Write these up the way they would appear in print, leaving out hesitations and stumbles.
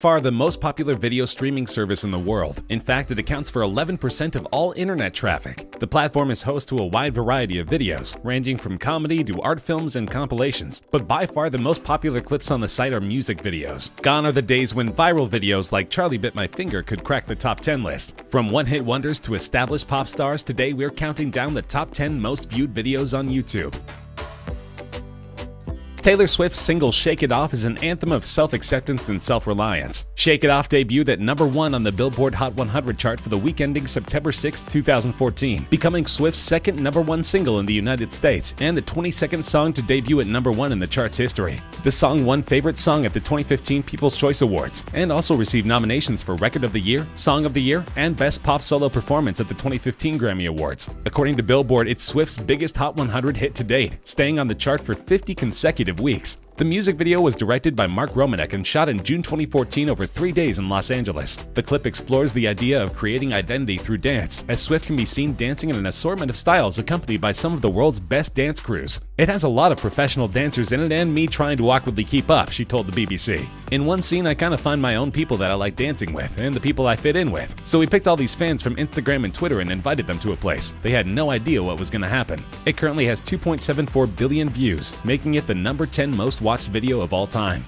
Far the most popular video streaming service in the world. In fact, it accounts for 11% of all internet traffic. The platform is host to a wide variety of videos, ranging from comedy to art films and compilations. But by far the most popular clips on the site are music videos. Gone are the days when viral videos like Charlie Bit My Finger could crack the top 10 list. From one-hit wonders to established pop stars, today we're counting down the top 10 most viewed videos on YouTube. Taylor Swift's single Shake It Off is an anthem of self-acceptance and self-reliance. Shake It Off debuted at #1 on the Billboard Hot 100 chart for the week ending September 6, 2014, becoming Swift's second #1 single in the United States and the 22nd song to debut at #1 in the chart's history. The song won Favorite Song at the 2015 People's Choice Awards and also received nominations for Record of the Year, Song of the Year, and Best Pop Solo Performance at the 2015 Grammy Awards. According to Billboard, it's Swift's biggest Hot 100 hit to date, staying on the chart for 50 consecutive weeks. The music video was directed by Mark Romanek and shot in June 2014 over 3 days in Los Angeles. The clip explores the idea of creating identity through dance, as Swift can be seen dancing in an assortment of styles accompanied by some of the world's best dance crews. "It has a lot of professional dancers in it and me trying to awkwardly keep up," she told the BBC. "In one scene, I kind of find my own people that I like dancing with and the people I fit in with. So we picked all these fans from Instagram and Twitter and invited them to a place. They had no idea what was going to happen." It currently has 2.74 billion views, making it the #10 most watched video of all time.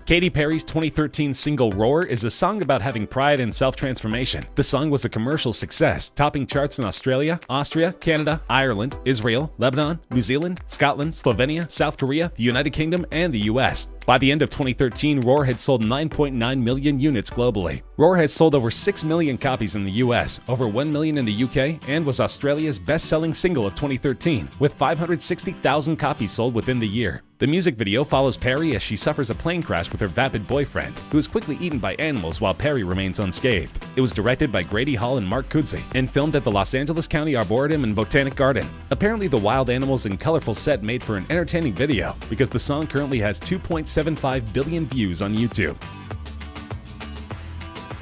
Katy Perry's 2013 single Roar is a song about having pride and self-transformation. The song was a commercial success, topping charts in Australia, Austria, Canada, Ireland, Israel, Lebanon, New Zealand, Scotland, Slovenia, South Korea, the United Kingdom, and the US. By the end of 2013, Roar had sold 9.9 million units globally. Roar has sold over 6 million copies in the US, over 1 million in the UK, and was Australia's best-selling single of 2013, with 560,000 copies sold within the year. The music video follows Perry as she suffers a plane crash with her vapid boyfriend, who is quickly eaten by animals while Perry remains unscathed. It was directed by Grady Hall and Mark Kudzi, and filmed at the Los Angeles County Arboretum and Botanic Garden. Apparently, the wild animals and colorful set made for an entertaining video, because the song currently has 2.75 billion views on YouTube.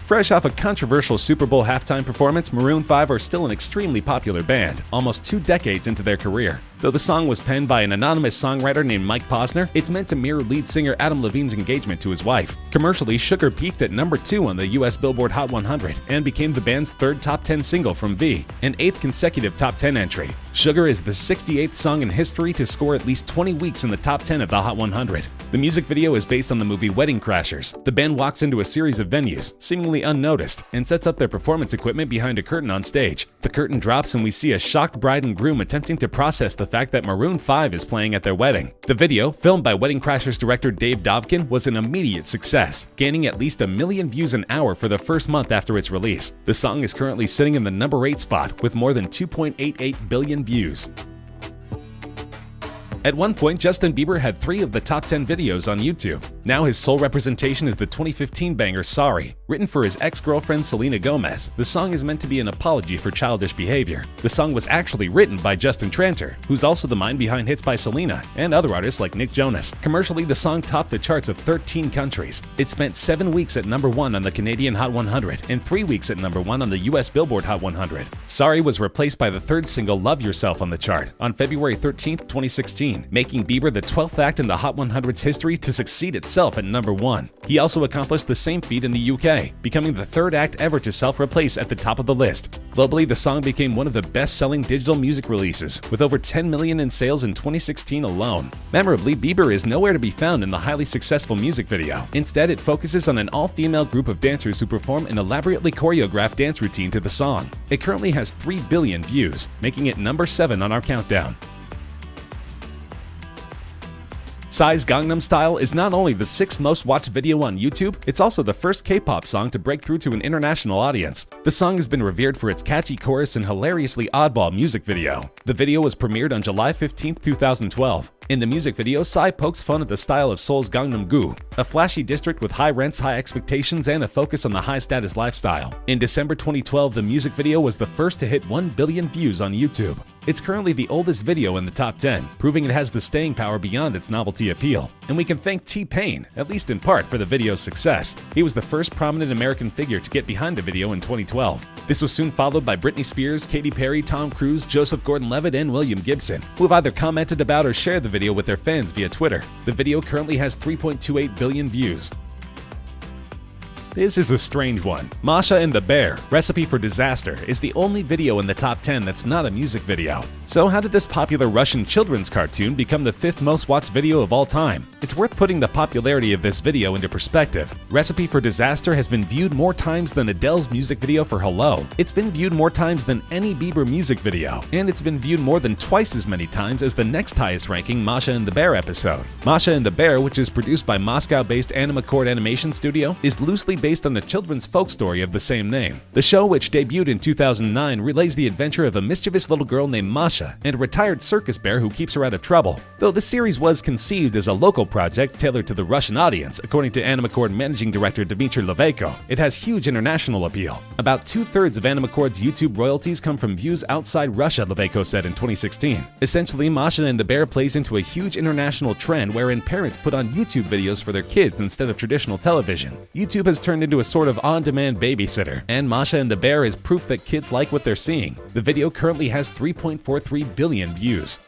Fresh off a controversial Super Bowl halftime performance, Maroon 5 are still an extremely popular band, almost 2 decades into their career. Though the song was penned by an anonymous songwriter named Mike Posner, it's meant to mirror lead singer Adam Levine's engagement to his wife. Commercially, Sugar peaked at #2 on the US Billboard Hot 100 and became the band's third top 10 single from V, an 8th consecutive top 10 entry. Sugar is the 68th song in history to score at least 20 weeks in the top 10 of the Hot 100. The music video is based on the movie Wedding Crashers. The band walks into a series of venues, seemingly unnoticed, and sets up their performance equipment behind a curtain on stage. The curtain drops and we see a shocked bride and groom attempting to process the fact that Maroon 5 is playing at their wedding. The video, filmed by Wedding Crashers director Dave Dovkin, was an immediate success, gaining at least 1 million views an hour for the first month after its release. The song is currently sitting in the #8 spot with more than 2.88 billion views. At one point, Justin Bieber had 3 of the top 10 videos on YouTube. Now his sole representation is the 2015 banger Sorry. Written for his ex-girlfriend Selena Gomez, the song is meant to be an apology for childish behavior. The song was actually written by Justin Tranter, who's also the mind behind hits by Selena and other artists like Nick Jonas. Commercially, the song topped the charts of 13 countries. It spent 7 weeks at #1 on the Canadian Hot 100 and 3 weeks at #1 on the US Billboard Hot 100. Sorry was replaced by the third single Love Yourself on the chart on February 13, 2016. Making Bieber the 12th act in the Hot 100's history to succeed itself at #1. He also accomplished the same feat in the UK, becoming the 3rd act ever to self-replace at the top of the list. Globally, the song became one of the best-selling digital music releases, with over 10 million in sales in 2016 alone. Memorably, Bieber is nowhere to be found in the highly successful music video. Instead, it focuses on an all-female group of dancers who perform an elaborately choreographed dance routine to the song. It currently has 3 billion views, making it #7 on our countdown. Psy's Gangnam Style is not only the 6th most watched video on YouTube, it's also the first K-pop song to break through to an international audience. The song has been revered for its catchy chorus and hilariously oddball music video. The video was premiered on July 15, 2012. In the music video, Psy pokes fun at the style of Seoul's Gangnam-gu, a flashy district with high rents, high expectations, and a focus on the high-status lifestyle. In December 2012, the music video was the first to hit 1 billion views on YouTube. It's currently the oldest video in the top 10, proving it has the staying power beyond its novelty appeal. And we can thank T-Pain, at least in part, for the video's success. He was the first prominent American figure to get behind the video in 2012. This was soon followed by Britney Spears, Katy Perry, Tom Cruise, Joseph Gordon-Levitt, and William Gibson, who have either commented about or shared the video with their fans via Twitter. The video currently has 3.28 billion views. This is a strange one. Masha and the Bear, Recipe for Disaster, is the only video in the top 10 that's not a music video. So how did this popular Russian children's cartoon become the 5th most watched video of all time? It's worth putting the popularity of this video into perspective. Recipe for Disaster has been viewed more times than Adele's music video for Hello. It's been viewed more times than any Bieber music video. And it's been viewed more than twice as many times as the next highest ranking Masha and the Bear episode. Masha and the Bear, which is produced by Moscow-based Animacord Animation Studio, is loosely based on the children's folk story of the same name. The show, which debuted in 2009, relays the adventure of a mischievous little girl named Masha and a retired circus bear who keeps her out of trouble. Though the series was conceived as a local project tailored to the Russian audience, according to Animacord managing director Dmitry Levayko, it has huge international appeal. About 2/3 of Animacord's YouTube royalties come from views outside Russia, Levayko said in 2016. Essentially, Masha and the Bear plays into a huge international trend wherein parents put on YouTube videos for their kids instead of traditional television. YouTube has turned into a sort of on-demand babysitter, and Masha and the Bear is proof that kids like what they're seeing. The video currently has 3.43 billion views.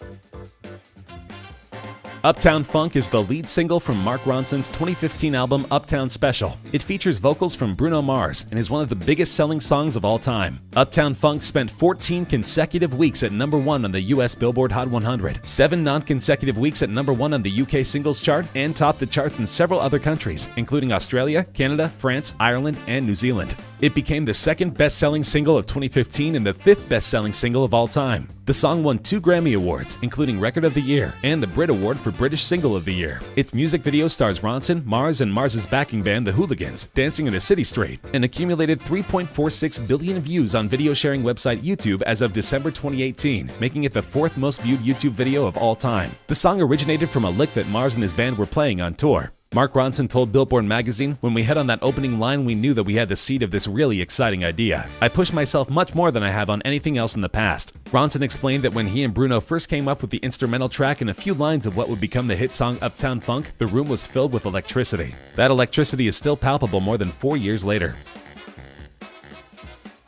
Uptown Funk is the lead single from Mark Ronson's 2015 album Uptown Special. It features vocals from Bruno Mars and is one of the biggest selling songs of all time. Uptown Funk spent 14 consecutive weeks at #1 on the US Billboard Hot 100, 7 non-consecutive weeks at #1 on the UK Singles Chart, and topped the charts in several other countries, including Australia, Canada, France, Ireland, and New Zealand. It became the 2nd best-selling single of 2015 and the 5th best-selling single of all time. The song won 2 Grammy Awards, including Record of the Year and the Brit Award for British Single of the Year. Its music video stars Ronson, Mars, and Mars's backing band, The Hooligans, dancing in a city street, and accumulated 3.46 billion views on video sharing website YouTube as of December 2018, making it the 4th most viewed YouTube video of all time. The song originated from a lick that Mars and his band were playing on tour. Mark Ronson told Billboard magazine, "When we hit on that opening line, we knew that we had the seed of this really exciting idea. I pushed myself much more than I have on anything else in the past." Ronson explained that when he and Bruno first came up with the instrumental track and a few lines of what would become the hit song Uptown Funk, the room was filled with electricity. That electricity is still palpable more than 4 years later.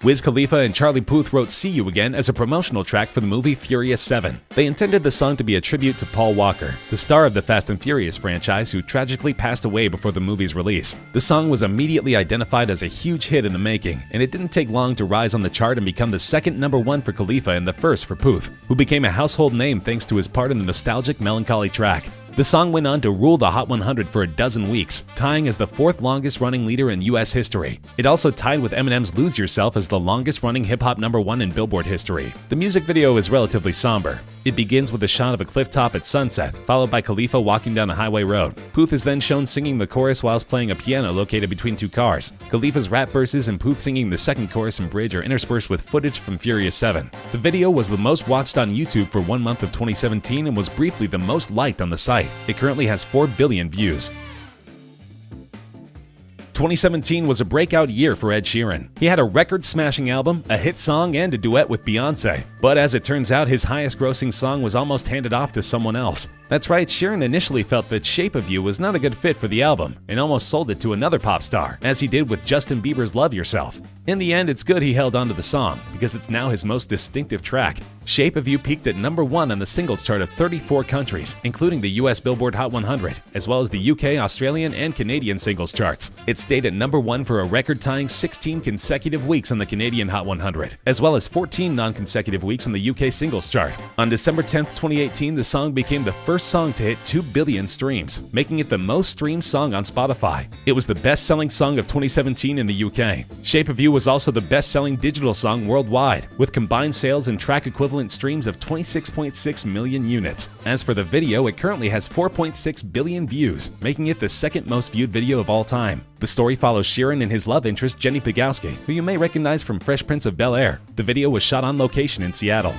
Wiz Khalifa and Charlie Puth wrote See You Again as a promotional track for the movie Furious 7. They intended the song to be a tribute to Paul Walker, the star of the Fast and Furious franchise who tragically passed away before the movie's release. The song was immediately identified as a huge hit in the making, and it didn't take long to rise on the chart and become the 2nd #1 for Khalifa and the 1st for Puth, who became a household name thanks to his part in the nostalgic Melancholy track. The song went on to rule the Hot 100 for a dozen weeks, tying as the 4th longest-running leader in US history. It also tied with Eminem's Lose Yourself as the longest-running hip-hop #1 in Billboard history. The music video is relatively somber. It begins with a shot of a cliff top at sunset, followed by Khalifa walking down a highway road. Puth is then shown singing the chorus whilst playing a piano located between 2 cars. Khalifa's rap verses and Puth singing the second chorus and bridge are interspersed with footage from Furious 7. The video was the most watched on YouTube for 1 month of 2017 and was briefly the most liked on the site. It currently has 4 billion views. 2017 was a breakout year for Ed Sheeran. He had a record-smashing album, a hit song, and a duet with Beyoncé. But as it turns out, his highest-grossing song was almost handed off to someone else. That's right, Sheeran initially felt that Shape of You was not a good fit for the album, and almost sold it to another pop star, as he did with Justin Bieber's Love Yourself. In the end, it's good he held onto the song, because it's now his most distinctive track. Shape of You peaked at #1 on the singles chart of 34 countries, including the US Billboard Hot 100, as well as the UK, Australian, and Canadian singles charts. It stayed at #1 for a record-tying 16 consecutive weeks on the Canadian Hot 100, as well as 14 non-consecutive weeks on the UK singles chart. On December 10th, 2018, the song became the first song to hit 2 billion streams, making it the most streamed song on Spotify. It was the best-selling song of 2017 in the UK. Shape of You was also the best-selling digital song worldwide, with combined sales and track equivalent streams of 26.6 million units. As for the video, it currently has 4.6 billion views, making it the 2nd most viewed video of all time. The story follows Sheeran and his love interest Jenny Pegowski, who you may recognize from Fresh Prince of Bel-Air. The video was shot on location in Seattle.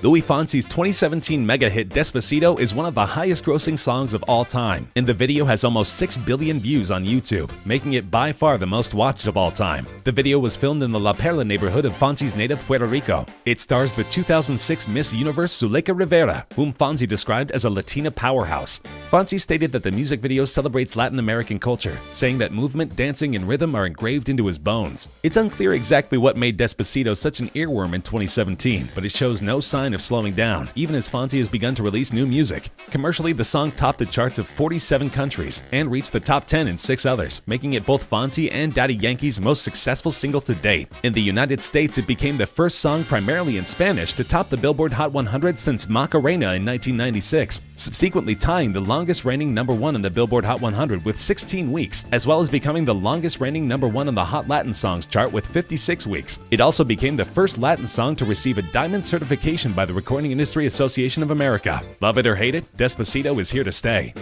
Luis Fonsi's 2017 mega hit Despacito is one of the highest-grossing songs of all time, and the video has almost 6 billion views on YouTube, making it by far the most watched of all time. The video was filmed in the La Perla neighborhood of Fonsi's native Puerto Rico. It stars the 2006 Miss Universe Zuleika Rivera, whom Fonsi described as a Latina powerhouse. Fonsi stated that the music video celebrates Latin American culture, saying that movement, dancing, and rhythm are engraved into his bones. It's unclear exactly what made Despacito such an earworm in 2017, but it shows no sign of slowing down, even as Fonsi has begun to release new music. Commercially, the song topped the charts of 47 countries and reached the top 10 in 6 others, making it both Fonsi and Daddy Yankee's most successful single to date. In the United States, it became the first song primarily in Spanish to top the Billboard Hot 100 since Macarena in 1996, subsequently tying the longest reigning #1 on the Billboard Hot 100 with 16 weeks, as well as becoming the longest reigning #1 on the Hot Latin Songs chart with 56 weeks. It also became the first Latin song to receive a diamond certification by the Recording Industry Association of America. Love it or hate it, Despacito is here to stay.